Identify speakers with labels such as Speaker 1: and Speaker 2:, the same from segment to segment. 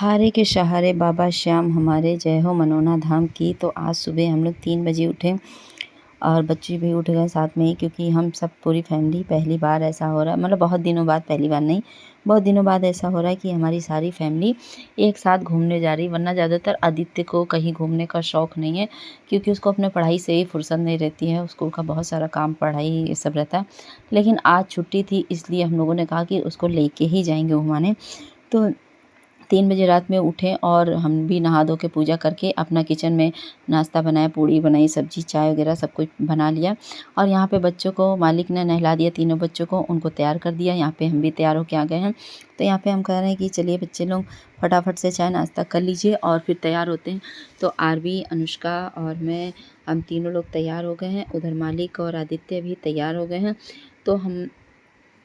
Speaker 1: हारे के सहारे बाबा श्याम हमारे, जय हो मनोना धाम की। तो आज सुबह हम लोग 3 बजे उठे और बच्चे भी उठ गए साथ में ही, क्योंकि हम सब पूरी फैमिली पहली बार ऐसा हो रहा है, मतलब बहुत दिनों बाद, पहली बार नहीं, बहुत दिनों बाद ऐसा हो रहा है कि हमारी सारी फैमिली एक साथ घूमने जा रही। वरना ज़्यादातर आदित्य को कहीं घूमने का शौक़ नहीं है, क्योंकि उसको अपने पढ़ाई से ही फुर्सत नहीं रहती है, स्कूल का बहुत सारा काम, पढ़ाई, ये सब रहता है। लेकिन आज छुट्टी थी, इसलिए हम लोगों ने कहा कि उसको लेके ही जाएंगे घुमाने। तो 3 बजे रात में उठे और हम भी नहा धो के पूजा करके अपना किचन में नाश्ता बनाया, पूड़ी बनाई, सब्जी, चाय वगैरह सब कुछ बना लिया। और यहाँ पे बच्चों को मालिक ने नहला दिया, तीनों बच्चों को, उनको तैयार कर दिया। यहाँ पे हम भी तैयार होके आ गए हैं। तो यहाँ पे हम कह रहे हैं कि चलिए बच्चे लोग फटाफट से चाय नाश्ता कर लीजिए और फिर तैयार होते हैं। तो आरवी, अनुष्का और मैं, हम तीनों लोग तैयार हो गए हैं। उधर मालिक और आदित्य भी तैयार हो गए हैं। तो हम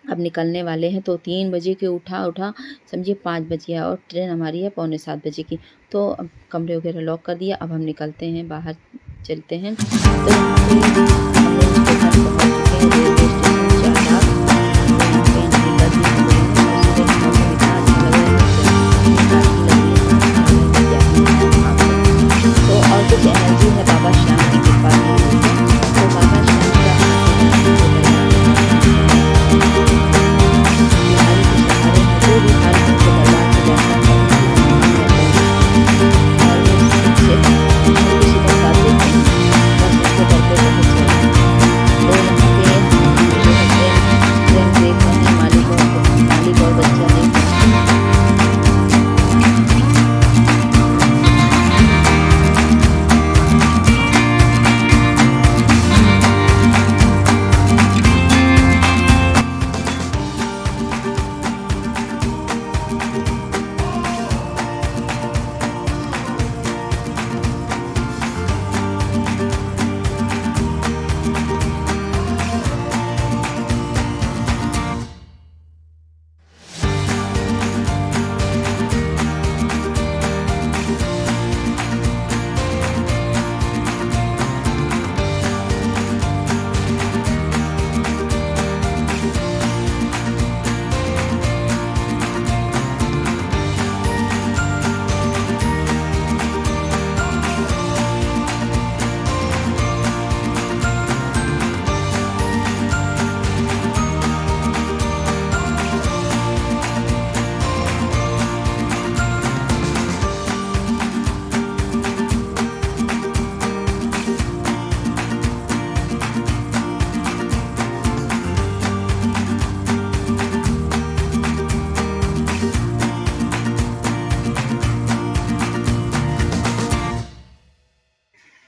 Speaker 1: अब निकलने वाले हैं। तो 3 बजे के उठा समझिए 5 बज गया और ट्रेन हमारी है पौने 7 बजे की। तो अब कमरे वगैरह लॉक कर दिया, अब हम निकलते हैं, बाहर चलते हैं। तो यहाँ पे हम लोग स्टेशन पहुँच चुके हैं, रेलवे स्टेशन चारबाग। तो यहाँ पे एंट्री कर दी हम लोगों ने और सुबह का मौसम इतना अच्छा लग रहा है, तो और कुछ एनर्जी है बाबा श्याम की कृपा की वजह से। तो बाबा श्याम का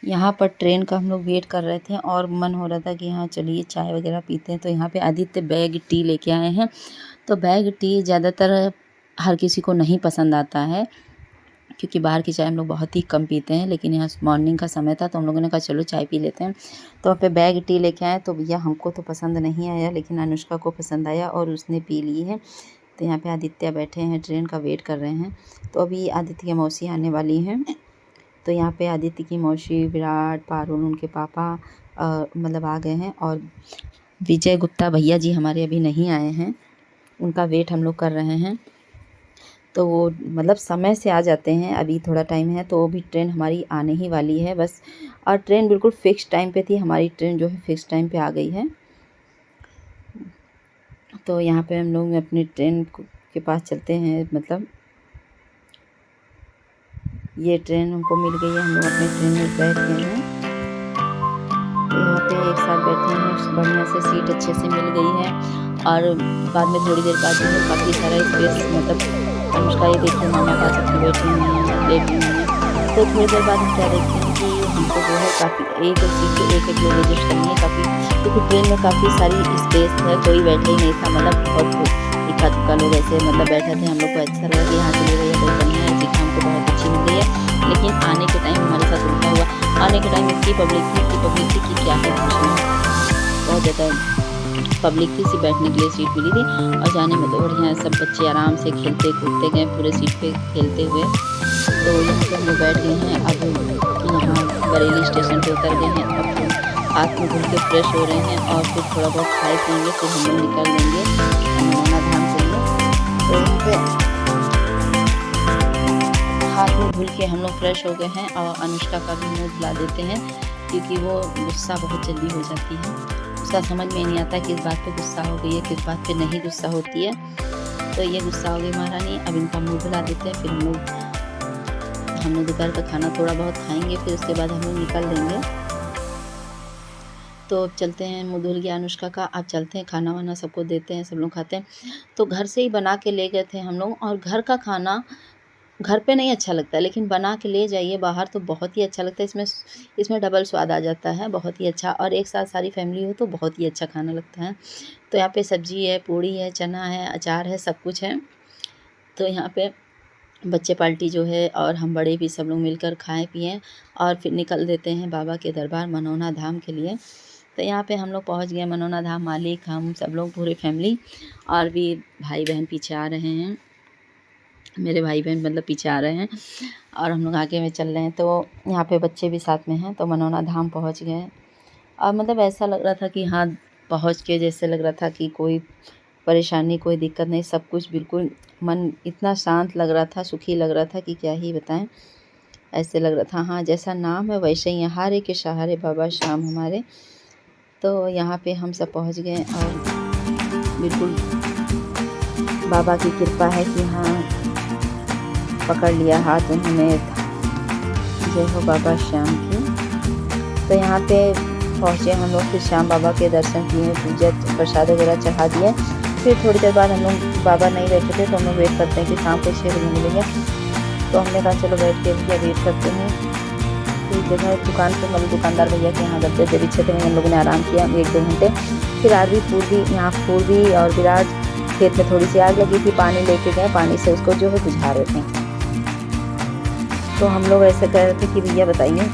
Speaker 1: यहाँ पर ट्रेन का हम लोग वेट कर रहे थे और मन हो रहा था कि हाँ चलिए चाय वगैरह पीते हैं। तो यहाँ पे आदित्य बैग टी लेके आए हैं। तो बैग टी ज़्यादातर हर किसी को नहीं पसंद आता है, क्योंकि बाहर की चाय हम लोग बहुत ही कम पीते हैं। लेकिन यहाँ मॉर्निंग का समय था तो हम लोगों ने कहा चलो चाय पी लेते हैं। तो वहाँ पे बैग टी लेके आए। तो भैया हमको तो पसंद नहीं आया, लेकिन अनुष्का को पसंद आया और उसने पी ली है। तो यहाँ पे आदित्य बैठे हैं, ट्रेन का वेट कर रहे हैं। तो अभी आदित्य की मौसी आने वाली हैं। तो यहाँ पे आदित्य की मौसी, विराट, पारुल, उनके पापा मतलब आ गए हैं। और विजय गुप्ता भैया जी हमारे अभी नहीं आए हैं, उनका वेट हम लोग कर रहे हैं। तो वो मतलब समय से आ जाते हैं, अभी थोड़ा टाइम है तो भी ट्रेन हमारी आने ही वाली है बस। और ट्रेन बिल्कुल फिक्स टाइम पे थी, हमारी ट्रेन जो है फिक्स टाइम पे आ गई है। तो यहाँ पे हम लोग अपनी ट्रेन के पास चलते हैं, मतलब ये ट्रेन हमको मिल गई है, हम लोग अपने ट्रेन में बैठ गए हैं। तो यहाँ पे एक साथ बैठे हैं, बढ़िया से सीट अच्छे से मिल गई है। और बाद में थोड़ी देर बाद जो है काफ़ी सारा स्पेस, मतलब अनुष्का ये देखते मामा का सबकी बैठी हुई हैं, लेटी हुई हैं। तो थोड़ी देर बाद हम क्या देखते हैं कि हमको जो है काफ़ी एक सीट पे एक लोग एडजस्ट करनी है काफ़ी, क्योंकि ट्रेन में काफ़ी सारी स्पेस है, कोई बैठे ही नहीं था, मतलब बहुत इक्का दुक्का लोग ऐसे मतलब बैठे थे। हम लोग को अच्छा लगा कि यहाँ चले गई है, बहुत बढ़िया है, सीट हमको बहुत अच्छी मिल गई है। लेकिन आने के टाइम हमारे साथ उल्टा हुआ। आने के टाइम इतनी पब्लिक थी कि क्या है पूछना, बहुत ज़्यादा पब्लिक थी, सिर्फ बैठने के लिए सीट मिली थी। और जाने में तो बढ़िया, सब बच्चे आराम से खेलते कूदते गए पूरे सीट पे खेलते हुए। तो यहाँ पे हम लोग बैठ गए हैं। अब यहाँ बरेली स्टेशन पे उतर गए हैं। अब हाथ में धुल के फ्रेश हो रहे हैं और फिर थोड़ा बहुत खाए पिएंगे, फिर हम लोग निकल लेंगे मनोना धाम के लिए। तो यहाँ पे मुँह धुल के हम लोग फ्रेश हो गए हैं और अनुष्का का भी मुँह धुला देते हैं, क्योंकि वो गुस्सा बहुत जल्दी हो जाती है। उसका समझ में नहीं आता किस बात पे गुस्सा हो गई है, किस बात पे नहीं गुस्सा होती है। तो ये गुस्सा हो गई महारानी। अब इनका मुँह धुला देते हैं, फिर हम लोग दोपहर का खाना थोड़ा बहुत खाएंगे, फिर उसके बाद हम लोग निकल देंगे। तो अब चलते हैं, मुँह धुल गया अनुष्का का, अब चलते हैं खाना वाना सबको देते हैं, सब लोग खाते हैं। तो घर से ही बना के ले गए थे हम लोग, और घर का खाना घर पे नहीं अच्छा लगता, लेकिन बना के ले जाइए बाहर तो बहुत ही अच्छा लगता है। इसमें डबल स्वाद आ जाता है, बहुत ही अच्छा। और एक साथ सारी फैमिली हो तो बहुत ही अच्छा खाना लगता है। तो यहाँ पे सब्जी है, पूड़ी है, चना है, अचार है, सब कुछ है। तो यहाँ पे बच्चे पार्टी जो है और हम बड़े भी सब लोग मिलकर खाएं पिएं और फिर निकल देते हैं बाबा के दरबार मनौना धाम के लिए। तो यहाँ पे हम लोग पहुँच गए मनौना धाम, मालिक, हम सब लोग पूरी फैमिली, और भी भाई बहन पीछे आ रहे हैं। मेरे भाई बहन मतलब पीछे आ रहे हैं और हम लोग आगे में चल रहे हैं। तो यहाँ पे बच्चे भी साथ में हैं। तो मनौना धाम पहुँच गए और मतलब ऐसा लग रहा था कि हाँ, पहुँच के जैसे लग रहा था कि कोई परेशानी, कोई दिक्कत नहीं, सब कुछ बिल्कुल, मन इतना शांत लग रहा था, सुखी लग रहा था कि क्या ही बताएं। ऐसे लग रहा था हाँ, जैसा नाम है वैसे ही, हारे के सहारे बाबा श्याम हमारे। तो यहाँ पे हम सब पहुँच गए और बिल्कुल बाबा की कृपा है कि हाँ, पकड़ लिया हाथ उन्होंने। जय हो बाबा श्याम की। तो यहाँ पे पहुँचे हम लोग, फिर श्याम बाबा के दर्शन किए, पूजा प्रसाद वगैरह चढ़ा दिए। फिर थोड़ी देर बाद हम लोग, बाबा नहीं बैठे थे तो हम लोग वेट करते हैं कि शाम को 6 बजे मिलेंगे। तो हमने कहा चलो बैठ के भैया वेट करते हैं। फिर जगह दुकान पे, मतलब दुकानदार भैया के यहाँ गद्दे बिछे थे, हम लोगों ने आराम किया 1-2 घंटे। फिर आरवी पूर्वी, यहाँ पूर्वी और विराज खेत में थोड़ी सी आग लगी थी, पानी लेके गए, पानी से उसको जो है बुझा रहे थे। तो हम लोग ऐसे कह रहे थे कि भैया बताइए।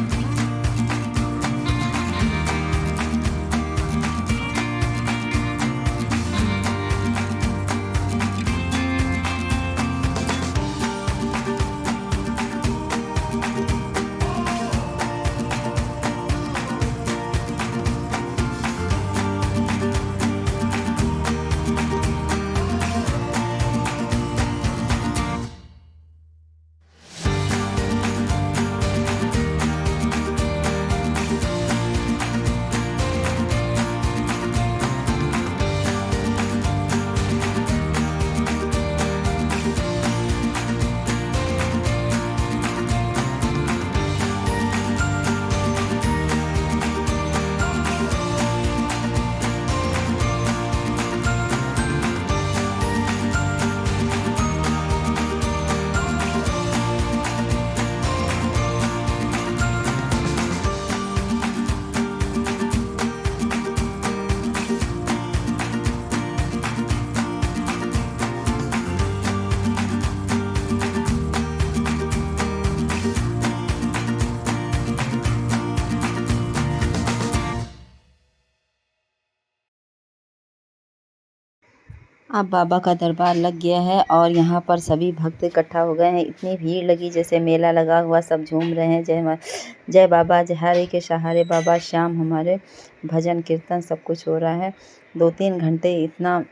Speaker 1: अब बाबा का दरबार लग गया है और यहाँ पर सभी भक्त इकट्ठा हो गए हैं। इतनी भीड़ लगी जैसे मेला लगा हुआ, सब झूम रहे हैं। जय बाबा, जय हारे के सहारे बाबा श्याम हमारे, भजन कीर्तन सब कुछ हो रहा है। 2-3 घंटे इतना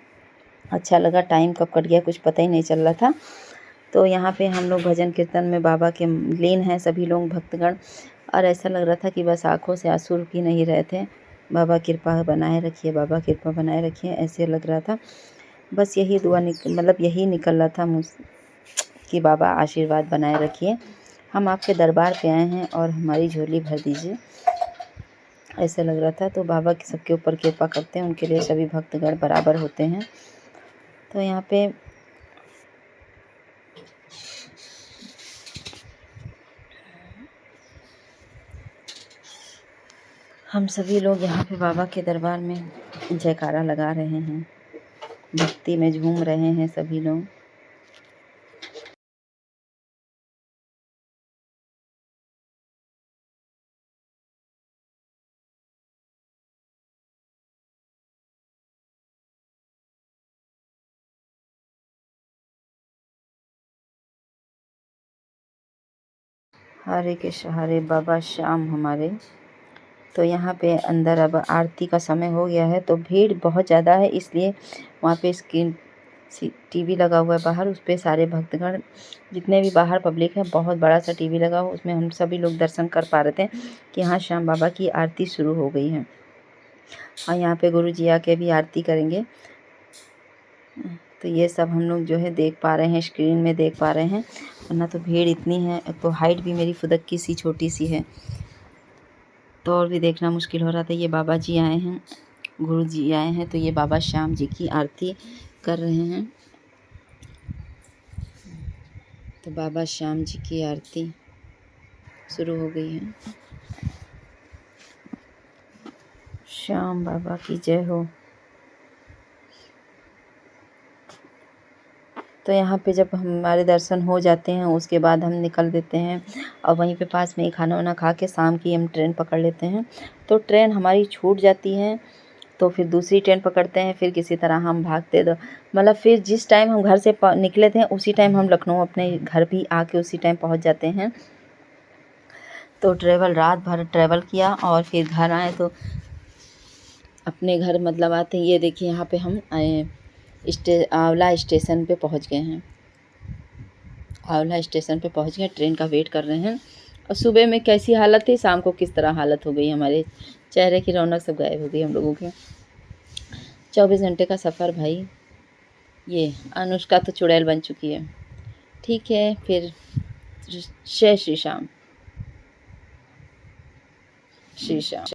Speaker 1: अच्छा लगा, टाइम कब कट गया कुछ पता ही नहीं चल रहा था। तो यहाँ पे हम लोग भजन कीर्तन में बाबा के लीन हैं सभी लोग भक्तगण, और ऐसा लग रहा था कि बस आँखों से आंसू रुक ही नहीं रहे थे। बाबा कृपा बनाए रखिए, बाबा कृपा बनाए रखिए, ऐसे लग रहा था। बस यही दुआ मतलब यही निकल रहा था मुझ कि बाबा आशीर्वाद बनाए रखिए, हम आपके दरबार पे आए हैं और हमारी झोली भर दीजिए, ऐसे लग रहा था। तो बाबा के सबके ऊपर कृपा करते हैं, उनके लिए सभी भक्तगण बराबर होते हैं। तो यहाँ पे हम सभी लोग यहाँ पे बाबा के दरबार में जयकारा लगा रहे हैं, भक्ति में झूम रहे हैं सभी लोग। हारे के सहारे बाबा श्याम हमारे। तो यहाँ पे अंदर अब आरती का समय हो गया है, तो भीड़ बहुत ज़्यादा है, इसलिए वहाँ पे टीवी लगा हुआ है बाहर, उस पे सारे भक्तगण जितने भी बाहर पब्लिक है, बहुत बड़ा सा टीवी लगा हुआ, उसमें हम सभी लोग दर्शन कर पा रहे थे कि यहाँ श्याम बाबा की आरती शुरू हो गई है। और यहाँ पे गुरु जी आके भी आरती करेंगे। तो ये सब हम लोग जो है देख पा रहे हैं, स्क्रीन में देख पा रहे हैं, वरना तो भीड़ इतनी है, तो हाइट भी मेरी फुदक की सी छोटी सी है, तो और भी देखना मुश्किल हो रहा था। ये बाबा जी आए हैं, गुरु जी आए हैं, तो ये बाबा श्याम जी की आरती कर रहे हैं। तो बाबा श्याम जी की आरती शुरू हो गई है। श्याम बाबा की जय हो। तो यहाँ पे जब हमारे दर्शन हो जाते हैं, उसके बाद हम निकल देते हैं और वहीं पे पास में ही खाना वाना खा के शाम की हम ट्रेन पकड़ लेते हैं। तो ट्रेन हमारी छूट जाती है, तो फिर दूसरी ट्रेन पकड़ते हैं, फिर किसी तरह हम भागते दो मतलब फिर जिस टाइम हम घर से निकले थे उसी टाइम हम लखनऊ अपने घर भी आके उसी टाइम पहुँच जाते हैं। तो रात भर ट्रैवल किया और फिर घर आए, तो अपने घर मतलब आते ये देखिए यहाँ पे हम आंवला स्टेशन पे पहुँच गए हैं। आंवला स्टेशन पे पहुँच गए, ट्रेन का वेट कर रहे हैं। और सुबह में कैसी हालत थी, शाम को किस तरह हालत हो गई, हमारे चेहरे की रौनक सब गायब हो गई हम लोगों की। 24 घंटे का सफ़र भाई, ये अनुष्का तो चुड़ैल बन चुकी है। ठीक है फिर, जय श्री श्याम। श्री श्याम।